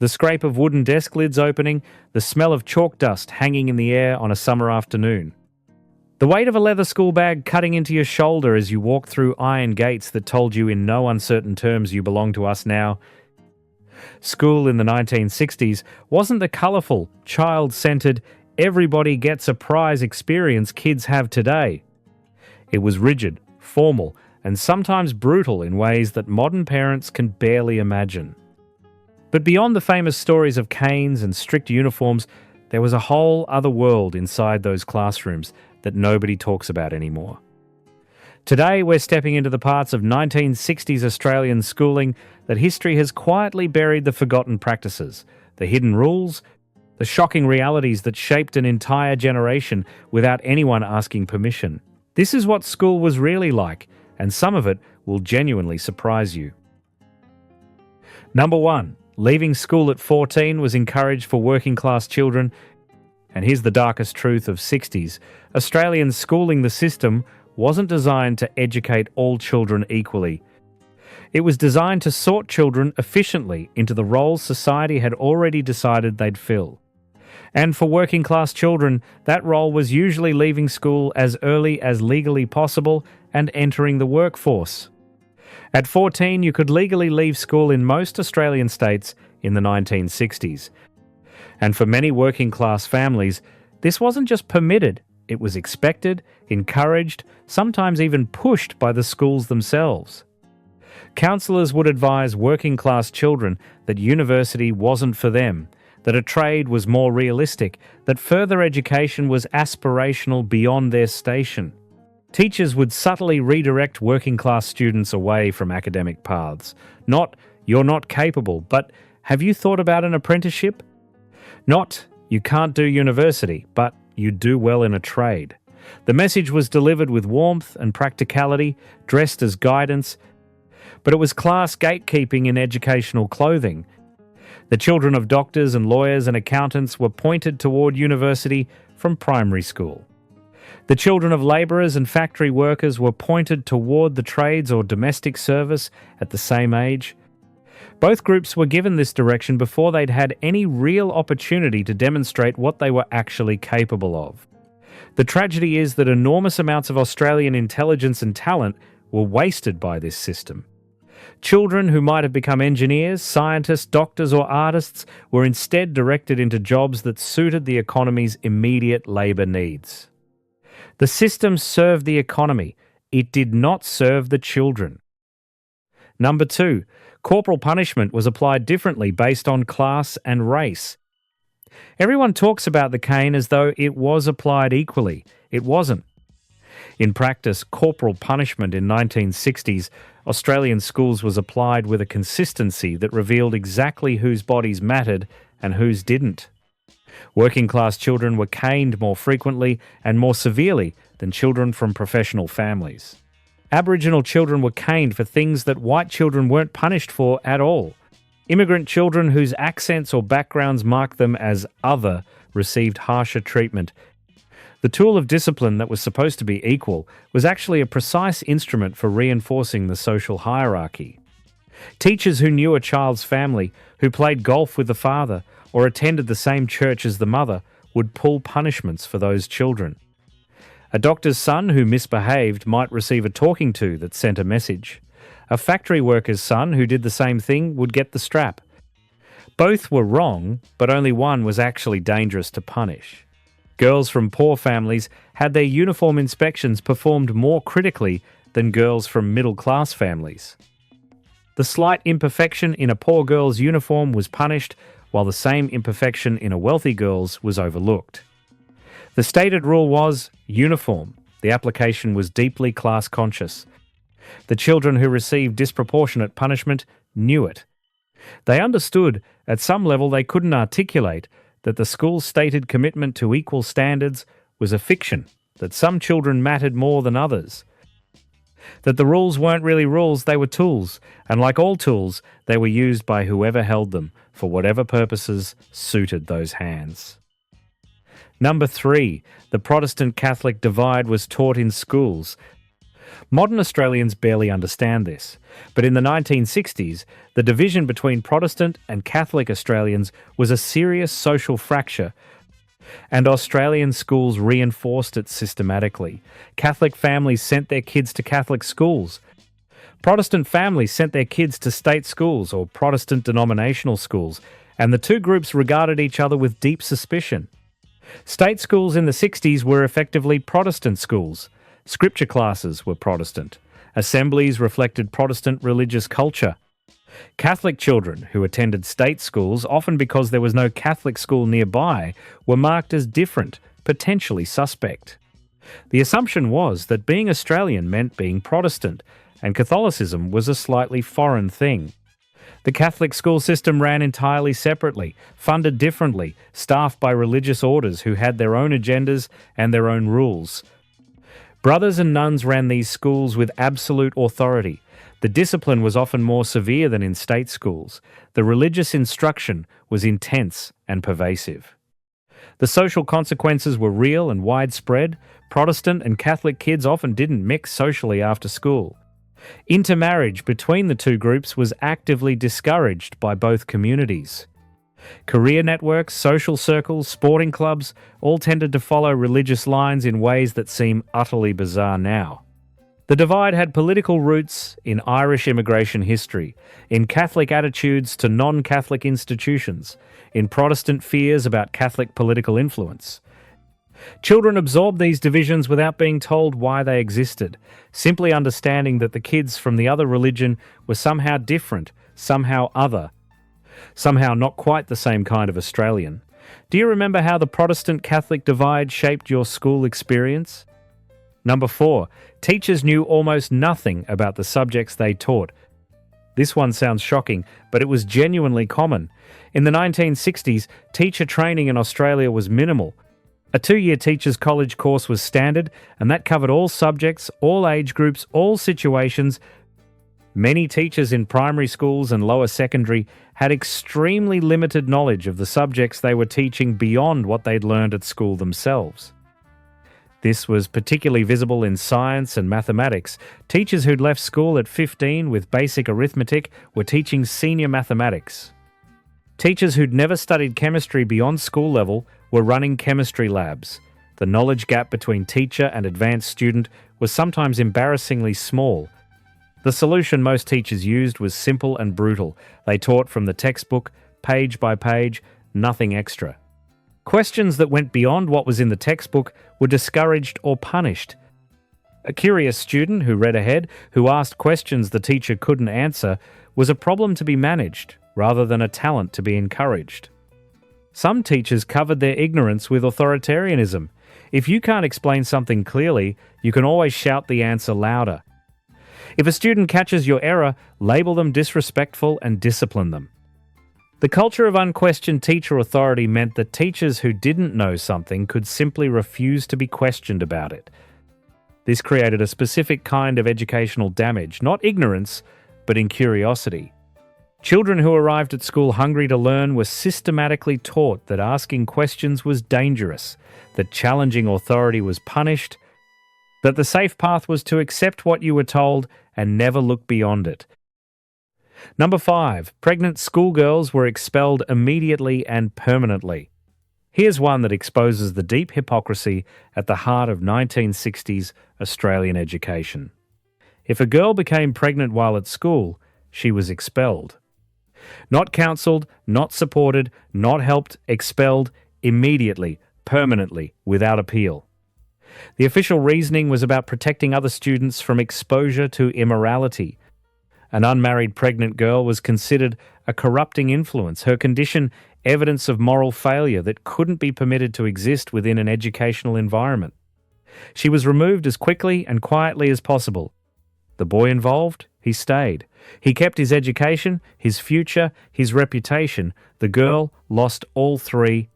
The scrape of wooden desk lids opening, the smell of chalk dust hanging in the air on a summer afternoon. The weight of a leather school bag cutting into your shoulder as you walk through iron gates that told you in no uncertain terms you belong to us now. School in the 1960s wasn't the colourful, child-centred, everybody gets a prize experience kids have today. It was rigid, formal, and sometimes brutal in ways that modern parents can barely imagine. But beyond the famous stories of canes and strict uniforms, there was a whole other world inside those classrooms that nobody talks about anymore. Today, we're stepping into the parts of 1960s Australian schooling that history has quietly buried the forgotten practices, the hidden rules, the shocking realities that shaped an entire generation without anyone asking permission. This is what school was really like, and some of it will genuinely surprise you. Number 1. Leaving school at 14 was encouraged for working-class children. And here's the darkest truth of 60s. Australian schooling, the system, wasn't designed to educate all children equally. It was designed to sort children efficiently into the roles society had already decided they'd fill. And for working-class children, that role was usually leaving school as early as legally possible and entering the workforce. At 14, you could legally leave school in most Australian states in the 1960s. And for many working-class families, this wasn't just permitted, it was expected, encouraged, sometimes even pushed by the schools themselves. Counsellors would advise working-class children that university wasn't for them, that a trade was more realistic, that further education was aspirational beyond their station. Teachers would subtly redirect working-class students away from academic paths. Not, you're not capable, but have you thought about an apprenticeship? Not, you can't do university, but you do well in a trade. The message was delivered with warmth and practicality, dressed as guidance, but it was class gatekeeping in educational clothing. The children of doctors and lawyers and accountants were pointed toward university from primary school. The children of labourers and factory workers were pointed toward the trades or domestic service at the same age. Both groups were given this direction before they'd had any real opportunity to demonstrate what they were actually capable of. The tragedy is that enormous amounts of Australian intelligence and talent were wasted by this system. Children who might have become engineers, scientists, doctors or artists were instead directed into jobs that suited the economy's immediate labour needs. The system served the economy. It did not serve the children. Number 2, corporal punishment was applied differently based on class and race. Everyone talks about the cane as though it was applied equally. It wasn't. In practice, corporal punishment in 1960s Australian schools was applied with a consistency that revealed exactly whose bodies mattered and whose didn't. Working-class children were caned more frequently and more severely than children from professional families. Aboriginal children were caned for things that white children weren't punished for at all. Immigrant children whose accents or backgrounds marked them as other received harsher treatment. The tool of discipline that was supposed to be equal was actually a precise instrument for reinforcing the social hierarchy. Teachers who knew a child's family, who played golf with the father, or attended the same church as the mother, would pull punishments for those children. A doctor's son who misbehaved might receive a talking to that sent a message. A factory worker's son who did the same thing would get the strap. Both were wrong, but only one was actually dangerous to punish. Girls from poor families had their uniform inspections performed more critically than girls from middle-class families. The slight imperfection in a poor girl's uniform was punished, while the same imperfection in a wealthy girl's was overlooked. The stated rule was uniform. The application was deeply class-conscious. The children who received disproportionate punishment knew it. They understood, at some level they couldn't articulate, that the school's stated commitment to equal standards was a fiction, that some children mattered more than others. That the rules weren't really rules, they were tools, and like all tools, they were used by whoever held them for whatever purposes suited those hands. Number 3, the Protestant-Catholic divide was taught in schools. Modern Australians barely understand this, but in the 1960s, the division between Protestant and Catholic Australians was a serious social fracture, and Australian schools reinforced it systematically. Catholic families sent their kids to Catholic schools. Protestant families sent their kids to state schools or Protestant denominational schools, and the two groups regarded each other with deep suspicion. State schools in the 60s were effectively Protestant schools. Scripture classes were Protestant. Assemblies reflected Protestant religious culture. Catholic children who attended state schools, often because there was no Catholic school nearby, were marked as different, potentially suspect. The assumption was that being Australian meant being Protestant, and Catholicism was a slightly foreign thing. The Catholic school system ran entirely separately, funded differently, staffed by religious orders who had their own agendas and their own rules. Brothers and nuns ran these schools with absolute authority. The discipline was often more severe than in state schools. The religious instruction was intense and pervasive. The social consequences were real and widespread. Protestant and Catholic kids often didn't mix socially after school. Intermarriage between the two groups was actively discouraged by both communities. Career networks, social circles, sporting clubs all tended to follow religious lines in ways that seem utterly bizarre now. The divide had political roots in Irish immigration history, in Catholic attitudes to non-Catholic institutions, in Protestant fears about Catholic political influence. Children absorbed these divisions without being told why they existed, simply understanding that the kids from the other religion were somehow different, somehow other, somehow not quite the same kind of Australian. Do you remember how the Protestant-Catholic divide shaped your school experience? Number 4, teachers knew almost nothing about the subjects they taught. This one sounds shocking, but it was genuinely common. In the 1960s, teacher training in Australia was minimal. A 2-year teacher's college course was standard, and that covered all subjects, all age groups, all situations. Many teachers in primary schools and lower secondary had extremely limited knowledge of the subjects they were teaching beyond what they'd learned at school themselves. This was particularly visible in science and mathematics. Teachers who'd left school at 15 with basic arithmetic were teaching senior mathematics. Teachers who'd never studied chemistry beyond school level were running chemistry labs. The knowledge gap between teacher and advanced student was sometimes embarrassingly small. The solution most teachers used was simple and brutal. They taught from the textbook, page by page, nothing extra. Questions that went beyond what was in the textbook were discouraged or punished. A curious student who read ahead, who asked questions the teacher couldn't answer, was a problem to be managed, rather than a talent to be encouraged. Some teachers covered their ignorance with authoritarianism. If you can't explain something clearly, you can always shout the answer louder. If a student catches your error, label them disrespectful and discipline them. The culture of unquestioned teacher authority meant that teachers who didn't know something could simply refuse to be questioned about it. This created a specific kind of educational damage, not ignorance, but incuriosity. Children who arrived at school hungry to learn were systematically taught that asking questions was dangerous, that challenging authority was punished, that the safe path was to accept what you were told and never look beyond it. Number 5, pregnant schoolgirls were expelled immediately and permanently. Here's one that exposes the deep hypocrisy at the heart of 1960s Australian education. If a girl became pregnant while at school, she was expelled. Not counselled, not supported, not helped, expelled, immediately, permanently, without appeal. The official reasoning was about protecting other students from exposure to immorality. An unmarried pregnant girl was considered a corrupting influence, her condition evidence of moral failure that couldn't be permitted to exist within an educational environment. She was removed as quickly and quietly as possible. The boy involved, he stayed. He kept his education, his future, his reputation. The girl lost all three.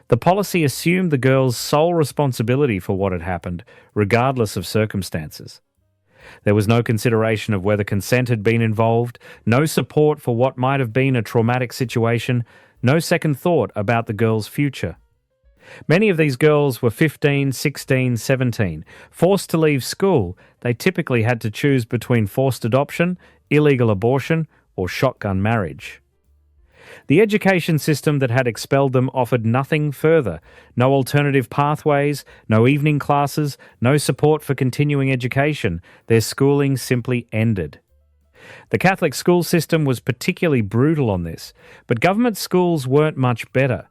The policy assumed the girl's sole responsibility for what had happened, regardless of circumstances. There was no consideration of whether consent had been involved, no support for what might have been a traumatic situation, no second thought about the girl's future. Many of these girls were 15, 16, 17. Forced to leave school, they typically had to choose between forced adoption, illegal abortion, or shotgun marriage. The education system that had expelled them offered nothing further. No alternative pathways, no evening classes, no support for continuing education. Their schooling simply ended. The Catholic school system was particularly brutal on this, but government schools weren't much better.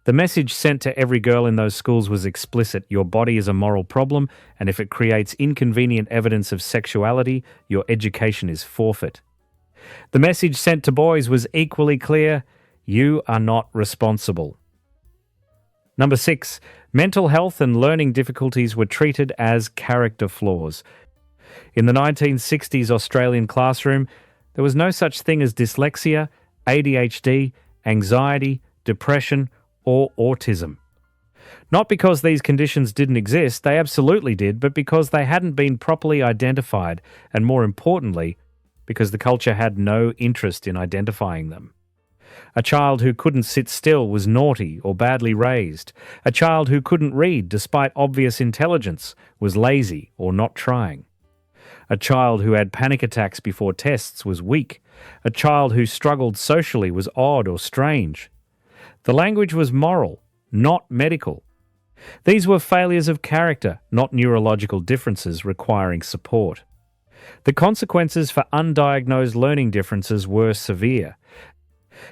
The message sent to every girl in those schools was explicit: your body is a moral problem, and if it creates inconvenient evidence of sexuality, your education is forfeit. The message sent to boys was equally clear: you are not responsible. Number 6, mental health and learning difficulties were treated as character flaws. In the 1960s Australian classroom, there was no such thing as dyslexia, ADHD, anxiety, depression, or autism. Not because these conditions didn't exist, they absolutely did, but because they hadn't been properly identified, and more importantly, because the culture had no interest in identifying them. A child who couldn't sit still was naughty or badly raised. A child who couldn't read despite obvious intelligence was lazy or not trying. A child who had panic attacks before tests was weak. A child who struggled socially was odd or strange. The language was moral, not medical. These were failures of character, not neurological differences requiring support. The consequences for undiagnosed learning differences were severe.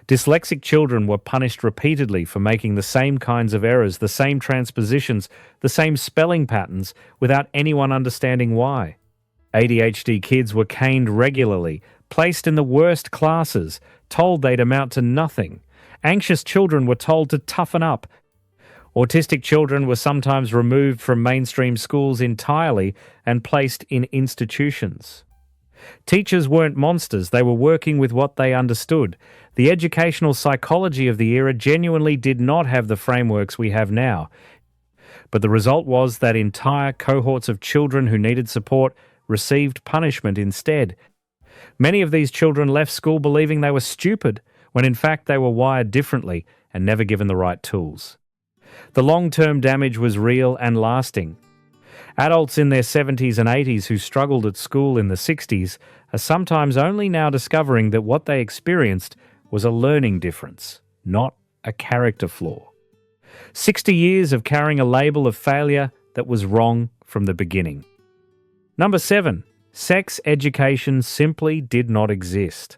Dyslexic children were punished repeatedly for making the same kinds of errors, the same transpositions, the same spelling patterns, without anyone understanding why. ADHD kids were caned regularly, placed in the worst classes, told they'd amount to nothing. Anxious children were told to toughen up. Autistic children were sometimes removed from mainstream schools entirely and placed in institutions. Teachers weren't monsters, they were working with what they understood. The educational psychology of the era genuinely did not have the frameworks we have now. But the result was that entire cohorts of children who needed support received punishment instead. Many of these children left school believing they were stupid, when in fact they were wired differently and never given the right tools. The long-term damage was real and lasting. Adults in their 70s and 80s who struggled at school in the 60s are sometimes only now discovering that what they experienced was a learning difference, not a character flaw. 60 years of carrying a label of failure that was wrong from the beginning. Number 7, sex education simply did not exist.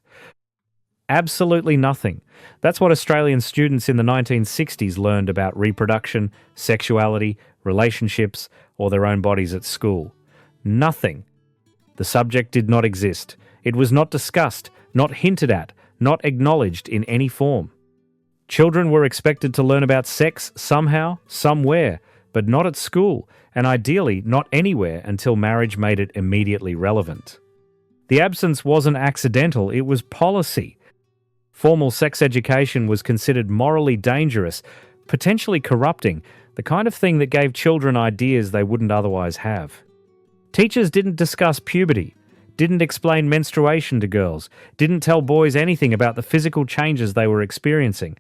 Absolutely nothing. That's what Australian students in the 1960s learned about reproduction, sexuality, relationships, or their own bodies at school. Nothing. The subject did not exist. It was not discussed, not hinted at, not acknowledged in any form. Children were expected to learn about sex somehow, somewhere, but not at school, and ideally not anywhere until marriage made it immediately relevant. The absence wasn't accidental, it was policy. Formal sex education was considered morally dangerous, potentially corrupting, the kind of thing that gave children ideas they wouldn't otherwise have. Teachers didn't discuss puberty, didn't explain menstruation to girls, didn't tell boys anything about the physical changes they were experiencing.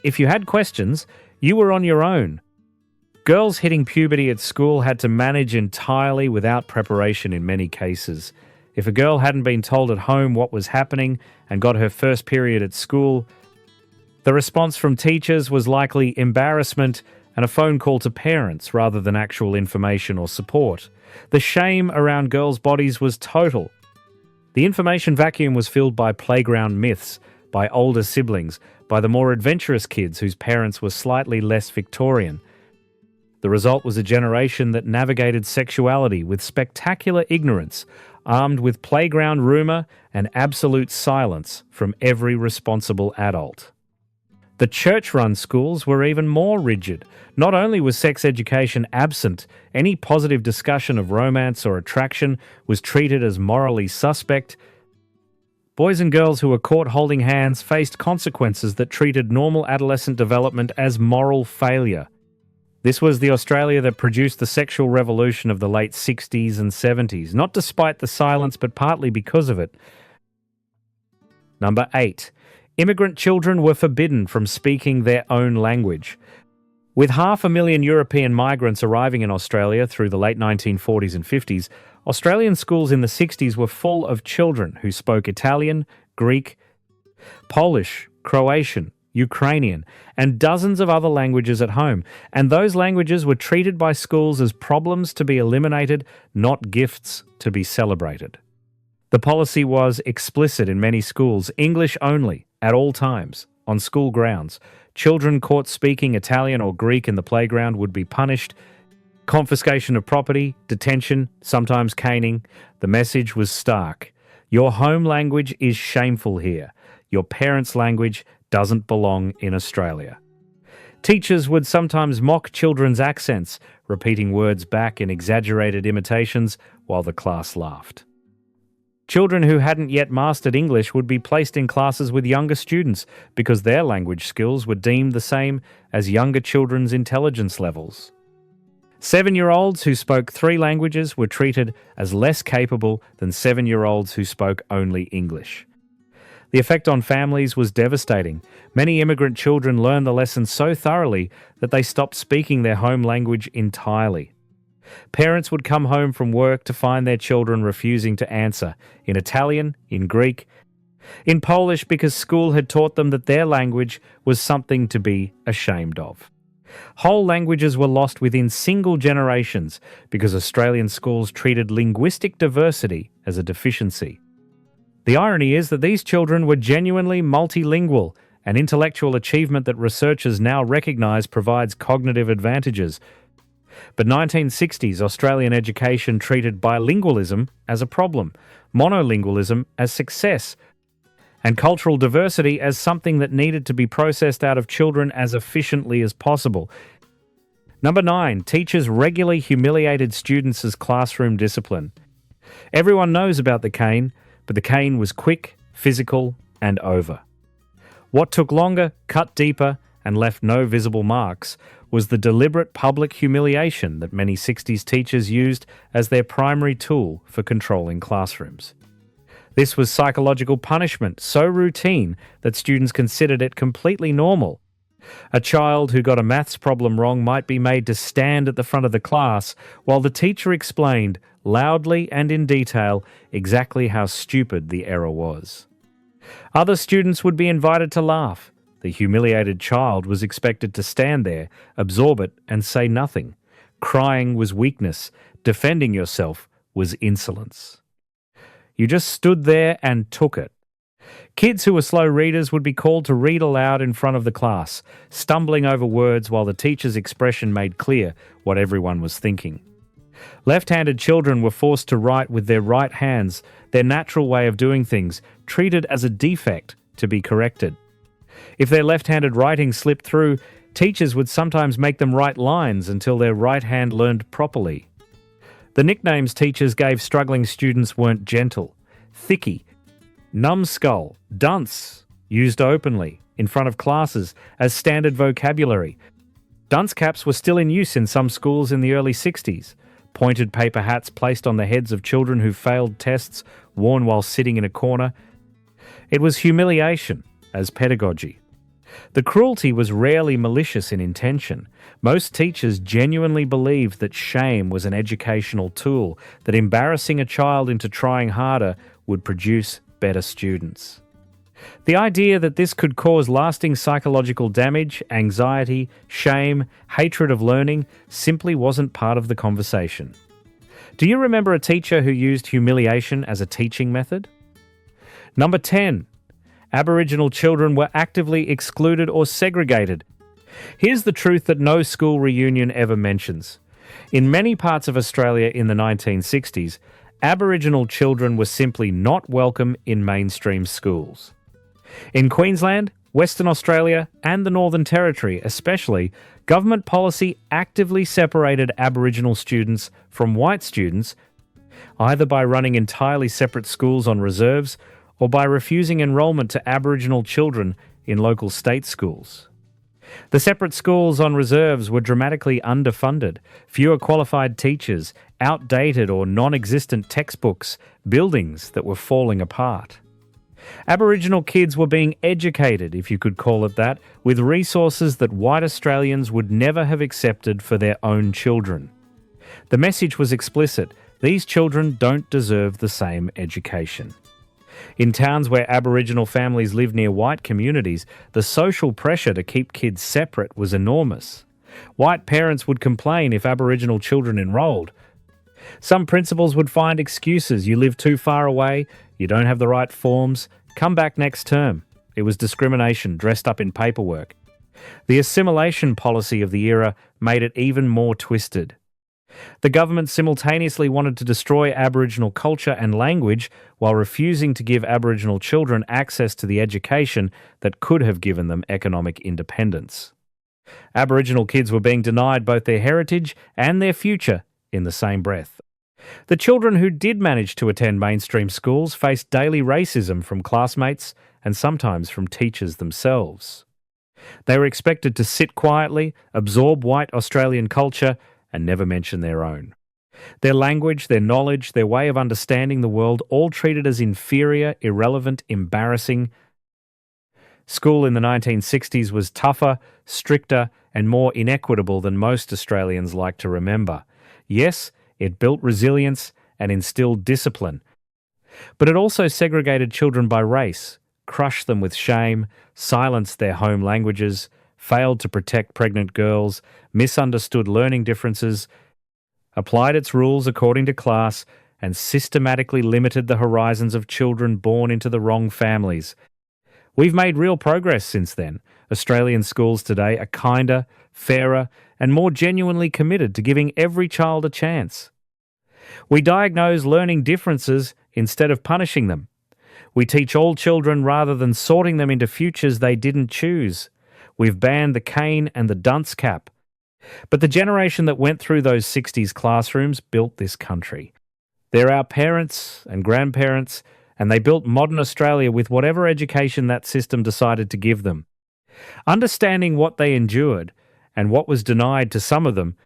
If you had questions, you were on your own. Girls hitting puberty at school had to manage entirely without preparation in many cases. If a girl hadn't been told at home what was happening and got her first period at school, the response from teachers was likely embarrassment and a phone call to parents rather than actual information or support. The shame around girls' bodies was total. The information vacuum was filled by playground myths, by older siblings, by the more adventurous kids whose parents were slightly less Victorian. The result was a generation that navigated sexuality with spectacular ignorance, armed with playground rumour and absolute silence from every responsible adult. The church-run schools were even more rigid. Not only was sex education absent, any positive discussion of romance or attraction was treated as morally suspect. Boys and girls who were caught holding hands faced consequences that treated normal adolescent development as moral failure. This was the Australia that produced the sexual revolution of the late 60s and 70s, not despite the silence, but partly because of it. Number 8. Immigrant children were forbidden from speaking their own language. With 500,000 European migrants arriving in Australia through the late 1940s and 50s, Australian schools in the 60s were full of children who spoke Italian, Greek, Polish, Croatian, Ukrainian, and dozens of other languages at home, and those languages were treated by schools as problems to be eliminated, not gifts to be celebrated. The policy was explicit in many schools, English only, at all times, on school grounds. Children caught speaking Italian or Greek in the playground would be punished. Confiscation of property, detention, sometimes caning. The message was stark. Your home language is shameful here. Your parents' language doesn't belong in Australia. Teachers would sometimes mock children's accents, repeating words back in exaggerated imitations while the class laughed. Children who hadn't yet mastered English would be placed in classes with younger students because their language skills were deemed the same as younger children's intelligence levels. 7-year-olds who spoke 3 languages were treated as less capable than 7-year-olds who spoke only English. The effect on families was devastating. Many immigrant children learned the lesson so thoroughly that they stopped speaking their home language entirely. Parents would come home from work to find their children refusing to answer in Italian, in Greek, in Polish because school had taught them that their language was something to be ashamed of. Whole languages were lost within single generations because Australian schools treated linguistic diversity as a deficiency. The irony is that these children were genuinely multilingual, an intellectual achievement that researchers now recognise provides cognitive advantages. But 1960s Australian education treated bilingualism as a problem, monolingualism as success, and cultural diversity as something that needed to be processed out of children as efficiently as possible. Number 9, teachers regularly humiliated students as classroom discipline. Everyone knows about the cane, but the cane was quick, physical, and over. What took longer, cut deeper, and left no visible marks was the deliberate public humiliation that many 60s teachers used as their primary tool for controlling classrooms. This was psychological punishment so routine that students considered it completely normal. A child who got a maths problem wrong might be made to stand at the front of the class while the teacher explained, loudly and in detail, exactly how stupid the error was. Other students would be invited to laugh. The humiliated child was expected to stand there, absorb it, and say nothing. Crying was weakness. Defending yourself was insolence. You just stood there and took it. Kids who were slow readers would be called to read aloud in front of the class, stumbling over words while the teacher's expression made clear what everyone was thinking. Left-handed children were forced to write with their right hands, their natural way of doing things, treated as a defect to be corrected. If their left-handed writing slipped through, teachers would sometimes make them write lines until their right hand learned properly. The nicknames teachers gave struggling students weren't gentle. Thickie, numbskull, dunce, used openly, in front of classes, as standard vocabulary. Dunce caps were still in use in some schools in the early 60s. Pointed paper hats placed on the heads of children who failed tests, worn while sitting in a corner. It was humiliation as pedagogy. The cruelty was rarely malicious in intention. Most teachers genuinely believed that shame was an educational tool, that embarrassing a child into trying harder would produce better students. The idea that this could cause lasting psychological damage, anxiety, shame, hatred of learning simply wasn't part of the conversation. Do you remember a teacher who used humiliation as a teaching method? Number 10. Aboriginal children were actively excluded or segregated. Here's the truth that no school reunion ever mentions. In many parts of Australia in the 1960s, Aboriginal children were simply not welcome in mainstream schools. In Queensland, Western Australia, and the Northern Territory especially, government policy actively separated Aboriginal students from white students, either by running entirely separate schools on reserves or by refusing enrolment to Aboriginal children in local state schools. The separate schools on reserves were dramatically underfunded, fewer qualified teachers, outdated or non-existent textbooks, buildings that were falling apart. Aboriginal kids were being educated, if you could call it that, with resources that white Australians would never have accepted for their own children. The message was explicit: these children don't deserve the same education. In towns where Aboriginal families live near white communities, the social pressure to keep kids separate was enormous. White parents would complain if Aboriginal children enrolled. Some principals would find excuses: you live too far away, you don't have the right forms, come back next term. It was discrimination dressed up in paperwork. The assimilation policy of the era made it even more twisted. The government simultaneously wanted to destroy Aboriginal culture and language while refusing to give Aboriginal children access to the education that could have given them economic independence. Aboriginal kids were being denied both their heritage and their future in the same breath. The children who did manage to attend mainstream schools faced daily racism from classmates and sometimes from teachers themselves. They were expected to sit quietly, absorb white Australian culture, and never mention their own. Their language, their knowledge, their way of understanding the world, all treated as inferior, irrelevant, embarrassing. School in the 1960s was tougher, stricter, and more inequitable than most Australians like to remember. Yes, it built resilience and instilled discipline. But it also segregated children by race, crushed them with shame, silenced their home languages, failed to protect pregnant girls, misunderstood learning differences, applied its rules according to class, and systematically limited the horizons of children born into the wrong families. We've made real progress since then. Australian schools today are kinder, fairer, and more genuinely committed to giving every child a chance. We diagnose learning differences instead of punishing them. We teach all children rather than sorting them into futures they didn't choose. We've banned the cane and the dunce cap. But the generation that went through those 60s classrooms built this country. They're our parents and grandparents, and they built modern Australia with whatever education that system decided to give them. Understanding what they endured and what was denied to some of them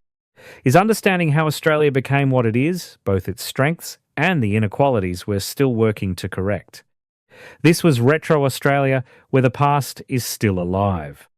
is understanding how Australia became what it is, both its strengths and the inequalities we're still working to correct. This was Retro Australia, where the past is still alive.